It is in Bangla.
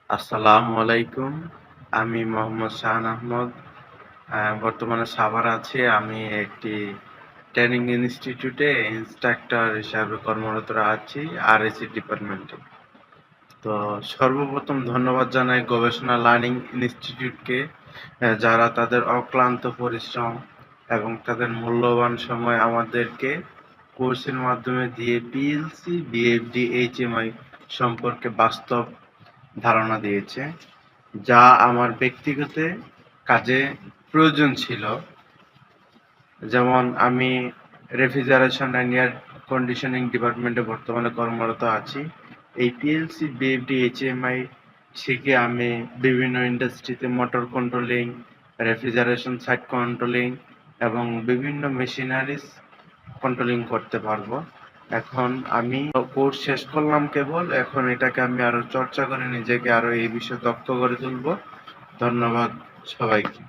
আসসালামু আলাইকুম। আমি মোহাম্মদ শাহান আহমদ। বর্তমানে সাভারে আছি। আমি একটি ট্রেনিং ইনস্টিটিউটে ইন্সট্রাক্টর হিসাবে কর্মরত আছি আরএসি ডিপার্টমেন্টে। তো সর্বপ্রথম ধন্যবাদ জানাই গবেষণা লার্নিং ইনস্টিটিউটকে যারা তাদের অক্লান্ত পরিশ্রম এবং তাদের মূল্যবান সময় আমাদেরকে কোর্সের মাধ্যমে দিয়ে পিএলসি, বিএফডি, এইচএমআই সম্পর্কে বাস্তব ধারণা দিয়েছে, যা আমার ব্যক্তিগত কাজে প্রয়োজন ছিল। যেমন আমি রেফ্রিজারেশন অ্যান্ড এয়ার কন্ডিশনিং ডিপার্টমেন্টে বর্তমানে কর্মরত আছি। এই পিএলসি, বিএফডি, এইচএমআই শিখে আমি বিভিন্ন ইন্ডাস্ট্রিতে motor controlling, refrigeration site controlling এবং বিভিন্ন মেশিনারিজ কন্ট্রোলিং করতে পারবো। এখন আমি কোর্স শেষ করলাম কেবল, এখন এটাকে আমি আরো চর্চা করে নিজেকে আরো এই বিষয়ে দক্ষ করে তুলবো। ধন্যবাদ সবাইকে।